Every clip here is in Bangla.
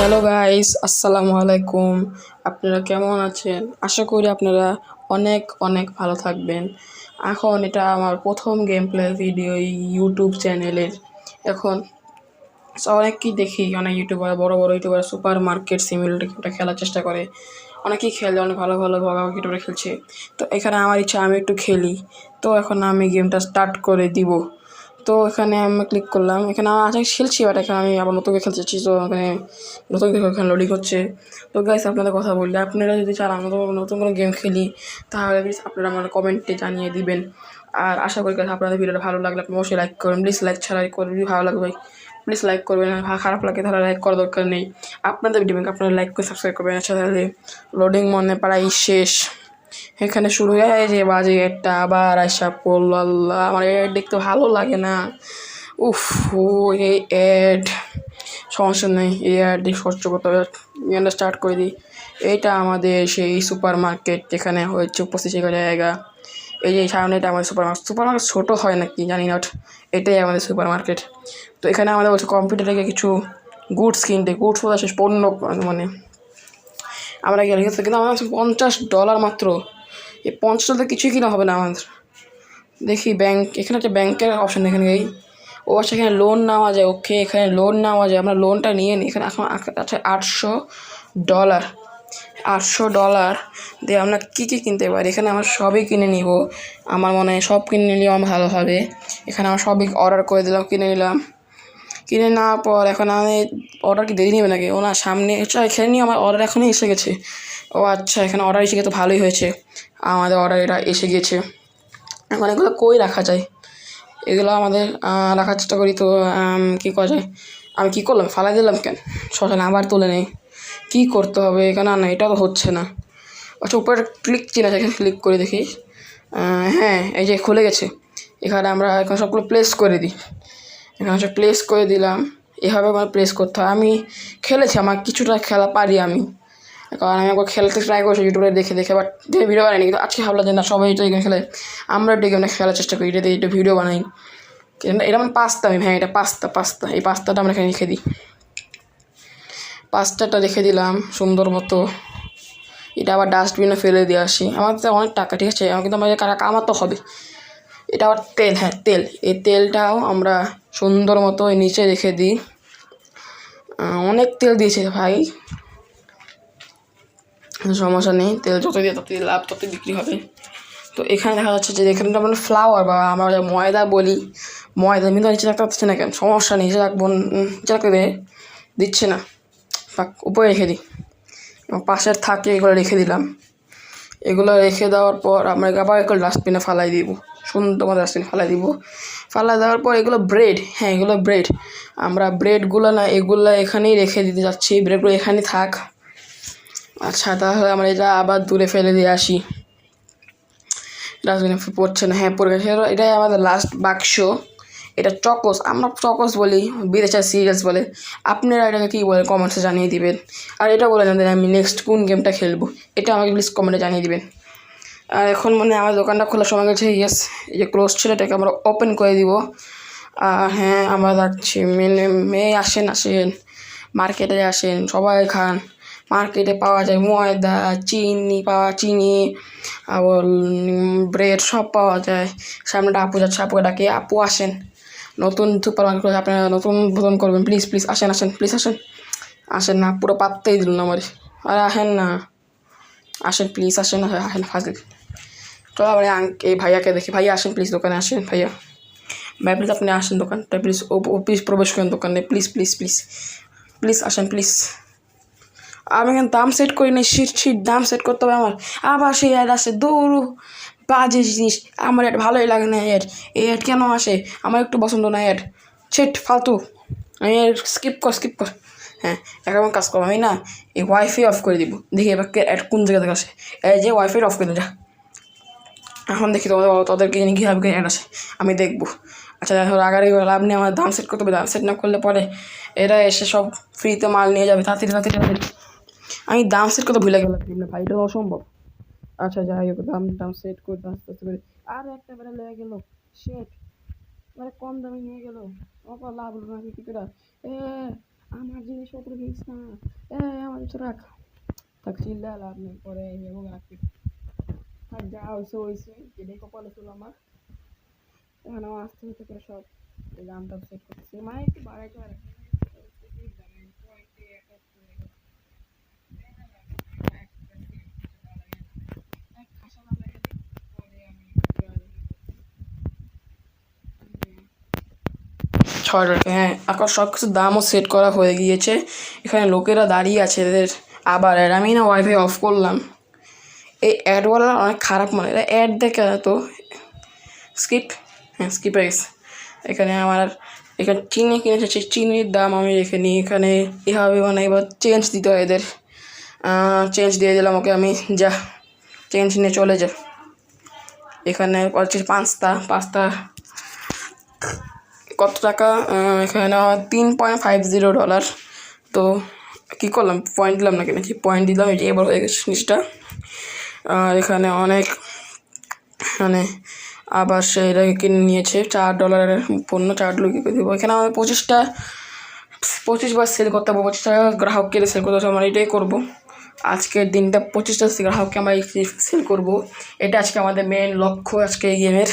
হ্যালো গাইস, আসসালামু আলাইকুম। আপনারা কেমন আছেন? আশা করি আপনারা অনেক অনেক ভালো থাকবেন। এখন এটা আমার প্রথম গেম প্লে ভিডিও এই ইউটিউব চ্যানেলের। এখন অনেককেই দেখি, অনেক ইউটিউবার, বড় বড় ইউটিউবার সুপার মার্কেট সিমিউলেটরটা খেলার চেষ্টা করে। অনেকেই খেলে, অনেক ভালো ভালো ইউটিউবার খেলছে। তো এখানে আমার ইচ্ছা আমি একটু খেলি। তো এখন আমি গেমটা স্টার্ট করে দিব। তো এখানে আমি ক্লিক করলাম, এখানে আমার আগে খেলছি, বাট এখানে আমি আবার নতুন খেলতে চাচ্ছি। তো এখানে নতুন এখানে লোডিং হচ্ছে। তো গাইস, আপনাদের কথা বললে আপনারা যদি চান আমরা নতুন কোনো গেম খেলি, তাহলে প্লিজ আপনারা আমার কমেন্টে জানিয়ে দিবেন। আর আশা করি গাইস আপনাদের ভিডিওটা ভালো লাগলে আপনি অবশ্যই লাইক করবেন। প্লিজ লাইক ছাড়া করলে ভালো লাগবে ভাই, প্লিজ লাইক করবেন। খারাপ লাগে তাহলে লাইক করার দরকার নেই। আপনাদের ভিডিও আপনারা লাইক করে সাবস্ক্রাইব করবেন। আচ্ছা, তাহলে লোডিং মনে প্রায় শেষ। এখানে শুরু হয় যে বাজে একটা, আবার আশা পড়ল। আল্লাহ, আমার এড দেখতে ভালো লাগে না। উফ, ও এই অ্যাড, সমস্যা নেই, এই অ্যাড দিয়ে সহ্য করতে হবে। গেমটা স্টার্ট করে দিই। এইটা আমাদের সেই সুপার মার্কেট যেখানে হচ্ছে উপস্থিত জায়গা। এই যে সামনে এটা আমাদের সুপার মার্কেট। সুপার মার্কেট ছোটো হয় নাকি জানি না, এটাই আমাদের সুপার মার্কেট। তো এখানে আমাদের বলছে কম্পিউটার থেকে কিছু গুডস কিনতে, গুডস বলা শেষ, পণ্য মানে আমরা গেলে কিন্তু আমার $50 মাত্র। এই $50 কিছুই কিনা হবে না আমাদের। দেখি ব্যাংক, এখানে একটা ব্যাংকের অপশান, এখানে এই ও আচ্ছা, এখানে লোন নেওয়া যায়। ওকে, এখানে লোন নেওয়া যায়, আমরা লোনটা নিয়ে নিই। এখানে এখন আছে $800। $800 দিয়ে আমরা কী কী কিনতে পারি? এখানে আমরা সবই কিনে নিব। আমার মনে হয় সব কিনে নিলে আমার ভালো হবে। এখানে আমরা সবই অর্ডার করে দিলাম, কিনে নিলাম। কিনে নেওয়ার পর এখন আমি অর্ডার কি দেরি নেবে নাকি? ও না, সামনে এখানে নিয়ে আমার অর্ডার এখনই এসে গেছে। ও আচ্ছা, এখানে অর্ডার এসে গেছে, ভালোই হয়েছে, আমাদের অর্ডার এটা এসে গেছে। এখন এগুলো কই রাখা যায়? এগুলো আমাদের রাখার চেষ্টা করি। তো কী করা যায়? আমি কী করলাম, ফালাই দিলাম কেন? শ্মশানে আবার তুলে নেই। কী করতে হবে এখানে? না, এটা তো হচ্ছে না। আচ্ছা, উপরে ক্লিক চিনা আছে, এখানে ক্লিক করে দেখি। হ্যাঁ, এই যে খুলে গেছে। এখানে আমরা এখন সবগুলো প্লেস করে দিই। এখানে সব প্লেস করে দিলাম। এভাবে আমার প্লেস করতে হয়। আমি খেলেছি, আমার কিছুটা খেলা পারি আমি, কারণ আমি একবার খেলতে ট্রাই করছি ইউটিউবে দেখে দেখে, বাট ভিডিও বানাইনি। কিন্তু আজকে ভাবলাম যে না, সবাই এটা গেম খেলে, আমরা একটু গেমটা খেলার চেষ্টা করি, এটা দিয়ে একটু ভিডিও বানাই। এটা মানে পাস্তা, আমি এটা পাস্তা, এই পাস্তাটা আমরা এখানে রেখে দিই। পাস্তাটা রেখে দিলাম সুন্দর মতো। এটা আবার ডাস্টবিনে ফেলে দিয়ে আসি। আমার তো অনেক টাকা, ঠিক আছে, কিন্তু আমাদের কামাতে হবে। এটা আবার তেল, হ্যাঁ তেল, এই তেলটাও আমরা সুন্দর মতো নিচে রেখে দিই। অনেক তেল দিয়েছে ভাই, সমস্যা নেই, তেল যত দিয়ে তত লাভ, তত বিক্রি হবে। তো এখানে দেখা যাচ্ছে যে এখানে আমরা ফ্লাওয়ার বা আমরা ময়দা বলি, ময়দা কিন্তু নিচে রাখতে পারছে না কেন? সমস্যা নেই, নিচে রাখবো, নিচে রাখতে দিচ্ছে না, উপরে রেখে দিই। এবং পাশের থাকে এগুলো রেখে দিলাম। এগুলো রেখে দেওয়ার পর আমরা আবার এগুলো ডাস্টবিনে ফালাই দিব, সুন্দর মতো ডাস্টবিনে ফালাই দিব। ফালাই দেওয়ার পর এগুলো ব্রেড, হ্যাঁ এগুলো ব্রেড, আমরা ব্রেডগুলো না এগুলো এখানেই রেখে দিতে যাচ্ছি, ব্রেডগুলো এখানেই থাক। আচ্ছা, তাহলে আমরা এটা আবার দূরে ফেলে দিয়ে আসি। ডাস্টবিনে পড়ছে না, হ্যাঁ পড়ে গেছে। এটাই আমাদের লাস্ট বাক্স। এটা চকোস, আমরা চকোস বলি, বিদেশের সিরিয়ালস বলে। আপনারা এটাকে কী বলেন কমেন্টসে জানিয়ে দিবেন। আর এটা বলে জানতেন আমি নেক্সট কোন গেমটা খেলবো, এটা আমাকে প্লিজ কমেন্টে জানিয়ে দিবেন। আর এখন মানে আমার দোকানটা খোলার সময় গেছে। ইয়েস, এই যে ক্লোজ ছিল এটাকে আমরা ওপেন করে দিব। হ্যাঁ, আমরা যাচ্ছি। মেয়ে আসেন, মার্কেটে আসেন, সবাই খান। মার্কেটে পাওয়া যায় ময়দা, চিনি, আবার ব্রেড সব পাওয়া যায়। সামনে আপু যাচ্ছে, আপুকে ডাকে, আপু আসেন, নতুন সুপার মার্কেট করে আপনারা নতুন উদ্বোধন করবেন, প্লিজ প্লিজ আসেন, প্লিজ আসেন না, পুরো পাত্তাই দিল না আমার। আর আসেন না, আসেন প্লিজ, আসেন ফাজিল। চলো আবার এই ভাইয়াকে দেখি। ভাইয়া আসেন প্লিজ, দোকানে আসেন ভাইয়া। ভাই প্লিজ আপনি আসেন দোকানটা, প্লিজ প্লিজ প্রবেশ করেন দোকানে, প্লিজ প্লিজ প্লিজ প্লিজ আসেন প্লিজ। আমি এখানে দাম সেট করি না, শীত দাম সেট করতে হবে আমার। আবার সেই অ্যাড আসে, দৌড় বাজে জিনিস, আমার অ্যাড ভালোই লাগে না। এই অ্যাড কেন আসে? আমার একটু পছন্দ না অ্যাড, ফালতু। আমি স্কিপ কর। হ্যাঁ, এখন কাজ করবো আমি না, এই ওয়াইফাই অফ করে দিব। দেখি এবার অ্যাড কোন জায়গা থেকে আসে। এই যে ওয়াইফাই অফ করে যা। এখন দেখি তোদেরকে কীভাবে অ্যাড আসে, আমি দেখবো। আচ্ছা, রাগারি লাভ নেই, আমার দাম সেট করতে হবে। দাম সেট না করলে পরে এরা এসে সব ফ্রিতে মাল নিয়ে যাবে। তাড়াতাড়ি আমি দাম সেট করতে ভুলে গেলাম ভাই, এটা অসম্ভব। আচ্ছা, যাই হোক, দাম সেট করতে আস্তে আস্তে করে আর একটা বেড়া লেগে গেল। শেট, মানে কম দামে নিয়ে গেল, লাভ হলো না কি করে? আমার জিনিসপত্র কিনিস না, আমার তো রাখ, থাক চিল্লা লাভ নেই, পরে এবং রাখি, থাক যা হয়েছে হয়েছে, এটাই কপালে ছিল আমার। এখন আমার আস্তে আস্তে করে সব দামটা সেট করতেছে, মানে একটু বাড়াইতে পারে। $6, হ্যাঁ এখন সব কিছুর দামও সেট করা হয়ে গিয়েছে। এখানে লোকেরা দাঁড়িয়ে আছে এদের আবার অ্যাড, আমি না ওয়াইফাই অফ করলাম। এই অ্যাডওয়ালা অনেক খারাপ, মানে এরা অ্যাড দেখে তো স্কিপ, হ্যাঁ স্কিপ হয়ে গেছে। এখানে আমার এখানে চিনি কিনেছে, সেই চিনির দাম আমি রেখে নিই এখানে। এভাবে মানে এবার চেঞ্জ দিতে হয় এদের, চেঞ্জ দিয়ে দিলাম ওকে আমি, যা চেঞ্জ নিয়ে চলে যা। এখানে হচ্ছে পাঁচটা কত টাকা, এখানে $3.50। তো কী করলাম, পয়েন্ট দিলাম না কিনেছি, পয়েন্ট দিলাম, এটি এবার হয়ে গেছে জিনিসটা। আর এখানে অনেক মানে আবার সে এটা কিনে নিয়েছে $4 পণ্য, $4 কী করে দেবো। এখানে আমাদের 25বার সেল করতে হবে, 25টা গ্রাহককে সেল করতে হবে, আমরা এটাই করবো আজকের দিনটা। 25টা গ্রাহককে আমরা সেল করবো, এটা আজকে আমাদের মেন লক্ষ্য আজকে এই গেমের।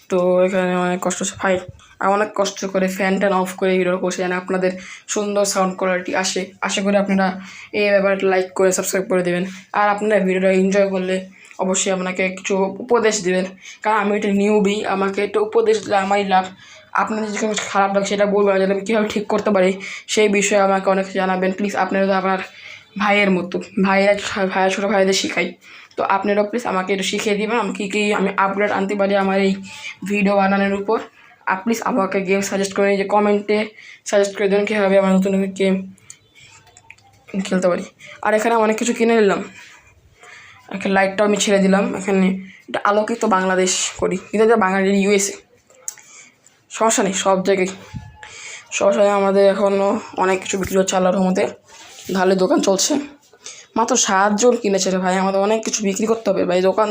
তো এখানে অনেক কষ্ট ভাই, আমি অনেক কষ্ট করে ফ্যান ট্যান অফ করে ভিডিও করছি, যেন আপনাদের সুন্দর সাউন্ড কোয়ালিটি আসে। আশা করি আপনারা এই ব্যাপারটা লাইক করে সাবস্ক্রাইব করে দেবেন। আর আপনারা ভিডিওটা এনজয় করলে অবশ্যই আপনাকে কিছু উপদেশ দেবেন, কারণ আমি একটা নিউবি, আমাকে একটু উপদেশ দিলে আমারই লাভ। আপনাদের যদি খারাপ লাগে সেটা বলবেন, যাতে আমি কীভাবে ঠিক করতে পারি সেই বিষয়ে আমাকে অনেক জানাবেন প্লিজ। আপনারা তো আপনার ভাইয়ের মতো, ভাইয়ের ছোটো ভাইদের শিখাই, তো আপনারাও প্লিজ আমাকে একটু শিখিয়ে দেবেন আমি কী আমি আপগ্রেড আনতে পারি আমার এই ভিডিও বানানোর উপর। আর প্লিজ আমাকে গেম সাজেস্ট করে, যে কমেন্টে সাজেস্ট করে দেবেন কীভাবে আমার নতুন গেম খেলতে পারি। আর এখানে অনেক কিছু কিনে নিলাম, এখানে লাইটটাও আমি ছেড়ে দিলাম, এখানে এটা আলোকিত বাংলাদেশ করি, কিন্তু এটা বাঙালির USA, সমস্যা নেই, সব জায়গায় সমস্যা নেই। আমাদের এখনও অনেক কিছু বিক্রি হচ্ছে আল্লাহর রহমতে, ভালোই দোকান চলছে। মাত্র 7 জন কিনেছে রে ভাই, আমাদের অনেক কিছু বিক্রি করতে হবে ভাই, দোকান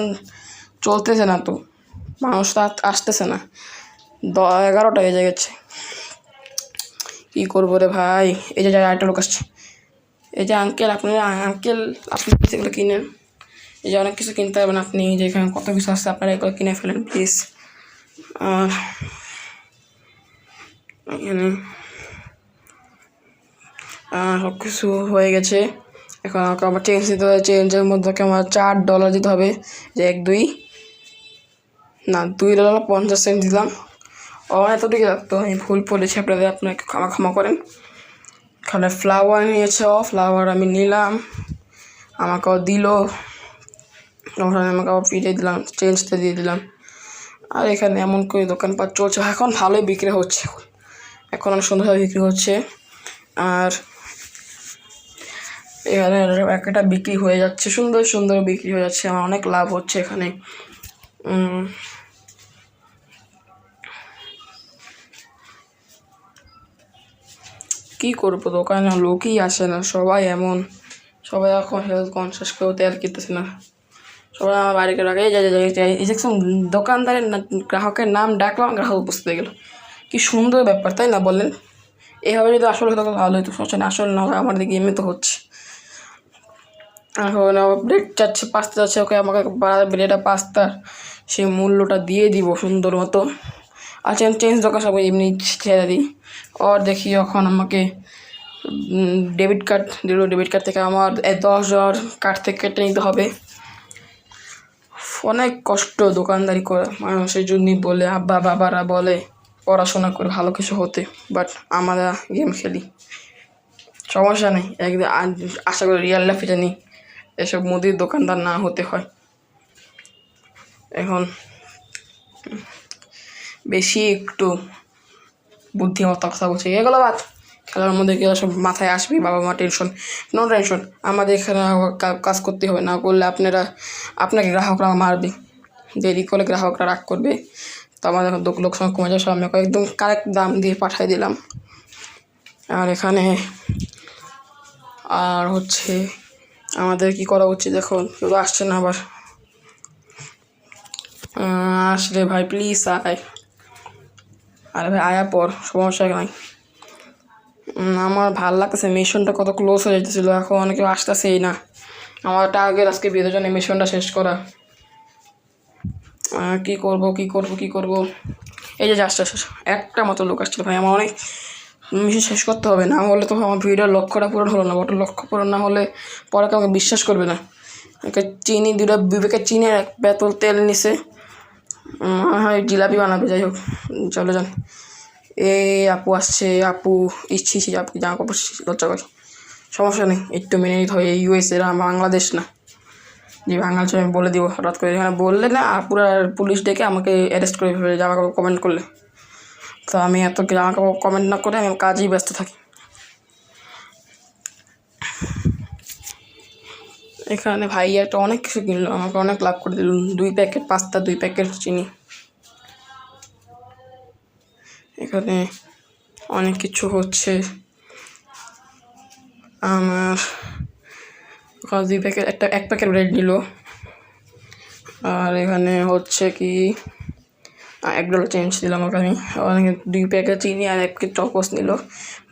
চলতেছে না তো, মানুষ তো আসতেছে না, 11টা বেজে গেছে, কী করবো রে ভাই। এই যে আরেকটা লোক আসছে, এই যে আঙ্কেল আপনি সেগুলো কিনেন, এই যে অনেক কিছু কিনতে পারবেন আপনি, যে এখানে কত কিছু আসছে আপনারা এগুলো কিনে ফেলেন প্লিজ। আর এখানে সব কিছু হয়ে গেছে, এখন আমাকে আমার চেঞ্জ দিতে হবে, চেঞ্জের মধ্যে আমার $4 দিতে হবে, যে 2.50 দিলাম। এতটুকু লাগতো, আমি ভুল বলেছি আপনাদের, আপনাকে ক্ষমা করেন। এখানে ফ্লাওয়ার নিয়েছে, ফ্লাওয়ার আমি নিলাম, আমাকেও দিল, আমাকে আবার ফিরিয়ে দিলাম, চেঞ্জটা দিয়ে দিলাম। আর এখানে এমন করে দোকানপাট চলছে, এখন ভালোই বিক্রি হচ্ছে, এখন অনেক সুন্দরভাবে বিক্রি হচ্ছে। আর এখানে একটা বিক্রি হয়ে যাচ্ছে, সুন্দর সুন্দর বিক্রি হয়ে যাচ্ছে, আমার অনেক লাভ হচ্ছে এখানে। কী করবো, দোকানে লোকই আসে না, সবাই এমন, সবাই এখন হেলথ কনসিয়াস কেউ তেল কিনতেছে না, সবাই আমার বাড়িকে ডাকে এই দেখছেন দোকানদারের গ্রাহকের নাম ডাকলাম, গ্রাহক উপস্থিত হয়ে গেল, কি সুন্দর ব্যাপার তাই না বলেন। এভাবে যদি আসলে হতো ভালো হতো, সোচেন আসলে না হয় আমার দিকে এমনি তো হচ্ছে। এখন ব্রেড চাচ্ছে, পাস্তা চাচ্ছে, ওকে আমাকে ব্রেডটা পাস্তার সেই মূল্যটা দিয়ে দিব সুন্দর মতো। আচ্ছা চেঞ্জ দোকান সবাই এমনি ছেড়ে দিই, আর দেখি এখন আমাকে ডেবিট কার্ড দিল, ডেবিট কার্ড থেকে আমার 10,000 কার্ড থেকে কেটে নিতে হবে। অনেক কষ্ট দোকানদারি করে, মানুষের জন্য বলে, আব্বা বাবারা বলে পড়াশোনা করে ভালো কিছু হতে, বাট আমরা গেম খেলি, সমস্যা নেই, একদিন আশা করি রিয়েল লাইফে জানি এসব মুদির দোকানদার না হতে হয়। এখন বেশি একটু বুদ্ধিমত্তা কথা বলছে, এগুলো বাদ, খেলার মধ্যে গেলে সব মাথায় আসবেই, বাবা মা টেনশন, নো টেনশন, আমাদের এখানে কাজ করতে হবে, না করলে আপনাকে গ্রাহকরা মারবে, দেরি করলে গ্রাহকরা রাগ করবে, তো আমাদের লোক সংখ্যা কমে যাওয়ার আমি একদম কারেক্ট দাম দিয়ে পাঠিয়ে দিলাম। আর এখানে আর হচ্ছে আমাদের কি করা উচিত, এখন কেউ আসছে না আবার, আসলে ভাই প্লিজ আয়, আরে ভাই আয়া পর, সমস্যা নাই, আমার ভাল লাগতেছে, মিশনটা কত ক্লোজ হয়ে যেতেছিল, এখন কেউ আসতেছেই না। আমার টার্গেট আজকে বিরোধনে মিশনটা শেষ করা। কি করব। এই যে আসছে একটা মতো লোক আসছিল ভাই, আমার অনেক মিশন শেষ করতে হবে, না হলে তো আমার ভিডিওর লক্ষ্যটা পূরণ হলো না। ওটা লক্ষ্য পূরণ না হলে পরে আমাকে বিশ্বাস করবে না। চিনি 2টা বিবেকের চিনি আর 1 বোতল তেল নিছে, হয় জিলাপি বানাবে। যাই হোক, চলে যান। আপু আসছে, আপু ইচ্ছি আপু জামা কাপড় লজ্জা করে, সমস্যা নেই, একটু মেনে নিতে হয়। ইউএসএ বাংলাদেশ না, যে বাংলাদেশ আমি বলে দিব হঠাৎ করে। এখানে বললে না পুরো পুলিশ ডেকে আমাকে অ্যারেস্ট করে ফেলে জামা কাপড় কমেন্ট করলে। তো আমি এত জামা কাপড় কমেন্ট না করে আমি কাজেই ব্যস্ত থাকি। এখানে ভাই একটা অনেক কিছু কিনলো, আমাকে অনেক লাভ করে দিল। 2 প্যাকেট পাস্তা, 2 প্যাকেট চিনি। এখানে অনেক কিছু হচ্ছে। আমার 2 প্যাকেট, 1 প্যাকেট ব্রেড নিল। আর এখানে হচ্ছে কি $1 চেঞ্জ দিলাম ওকে আমি। অনেক 2 প্যাকেট চিনি আর 1 প্যাকেট চকোস নিল।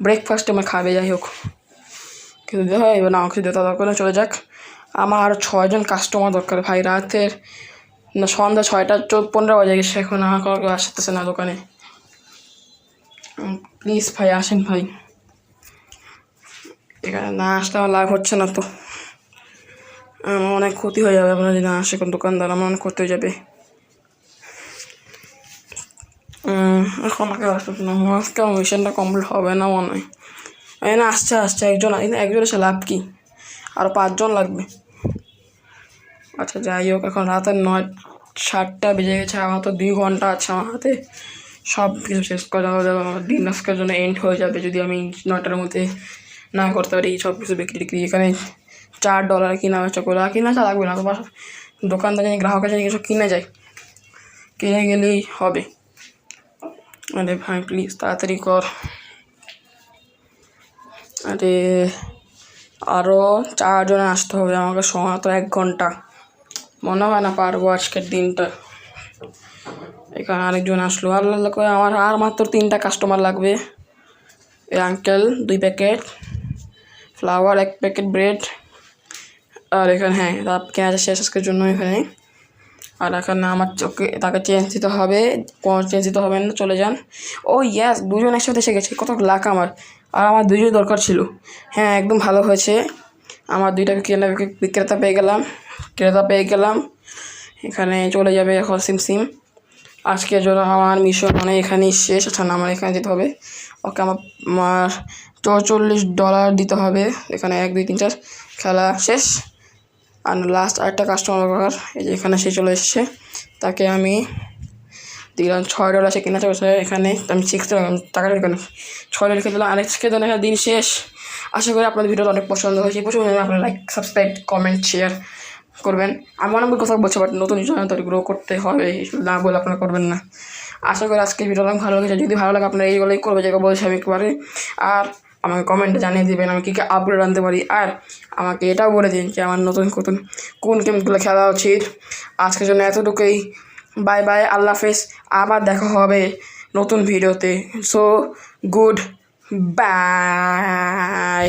ব্রেকফাস্টে আমার খাবে, যাই হোক কিছু দিতে হয়। এবার না কিছু দিতে দরকার চলে যাক। আমার আরও 6 জন কাস্টমার দরকার ভাই। রাতের না সন্ধ্যা 6:15 বাজে গেছে, এখন আমার কেউ আসতেছে না দোকানে। প্লিজ ভাই আসেন ভাই, এখানে না আসতে আমার লাভ হচ্ছে না তো। আমার অনেক ক্ষতি হয়ে যাবে আপনার যদি না আসে কোন দোকানদার, আমার অনেক ক্ষতি হয়ে যাবে। এখন আমাকে আসতে না, আজকে আমার মিশনটা কমপ্লিট হবে না মনে হয়। না আসছে একজন এসে লাভ কি, আরও 5 জন লাগবে। আচ্ছা যাই হোক, এখন রাতের 7টা বেজে গেছে, আমার তো 2 ঘন্টা আছে আমার হাতে। সব কিছু শেষ করা হয়ে যাবে, আমার দিন আজকের জন্য এন্ড হয়ে যাবে যদি আমি 9টার মধ্যে না করতে পারি সব কিছু বিক্রি। এখানে $4 কিনা বেচা করে, কিনা লাগবে না তো, দোকানদার জানি গ্রাহকের জানি কিছু কিনে যায়, কিনে গেলেই হবে। আরে ভাই প্লিজ তাড়াতাড়ি কর। আরে আরও 4 জন আসতে হবে, আমাকে সময় তো 1 ঘন্টা, মনে হয় না পারবো আজকের দিনটা। এখানে আরেকজন আসলো, আল্লাহ করে আমার আর মাত্র 3টা কাস্টমার লাগবে। এই uncle 2 packet flour, 1 packet bread. আর এখানে হ্যাঁ কেনা শেষ আজকের জন্য এখানে। আর এখানে আমার চোখে তাকে চেঞ্জ দিতে হবে, কোনো চেঞ্জ দিতে হবে না, চলে যান। ও ইয়েস, 2 জন একসাথে এসে গেছে, কত লাখ আমার। আর আমার 2 জন দরকার ছিল। হ্যাঁ একদম ভালো হয়েছে, আমার 2টা ক্রেতা পেয়ে গেলাম। এখানে চলে যাবে এখন সিম। আজকের জন্য আমার মিশন মানে এখানেই শেষ। আচ্ছা না, আমার এখানে যেতে হবে। ওকে আমার $44 দিতে হবে। এখানে 1 2 3 4 খেলা শেষ। আর লাস্ট আরেকটা কাস্টমার দরকার, এই যে এখানে সে চলে এসেছে, তাকে আমি দিলাম $6 সে কেনা চলেছে। এখানে আমি টাকাটা এখানে $6 লিখে দিলাম। আরেককে জন্য এখানে দিন শেষ। আশা করি আপনাদের ভিডিওটা অনেক পছন্দ হয়েছে। আপনারা লাইক, সাবস্ক্রাইব, কমেন্ট, শেয়ার করবেন। আমি অনেক কথা বলছি, বাট নতুন চ্যানেল তৈরি গ্রো করতে হবে, না বলে আপনারা করবেন না। আশা করি আজকে ভিডিওটা ভালো লেগেছে। যদি ভালো লাগে আপনারা এইগুলোই করবে, যেগুলো বলছি আমি একবারে। আর আমাকে কমেন্টে জানিয়ে দেবেন আমি কী কী আপডেট আনতে পারি। আর আমাকে এটাও বলে দিন যে আমার নতুন কোন গেমগুলো খেলা উচিত। আজকের জন্য এতটুকুই, বাই বাই, আল্লাহ হাফেজ। আবার দেখা হবে নতুন ভিডিওতে। So good bye.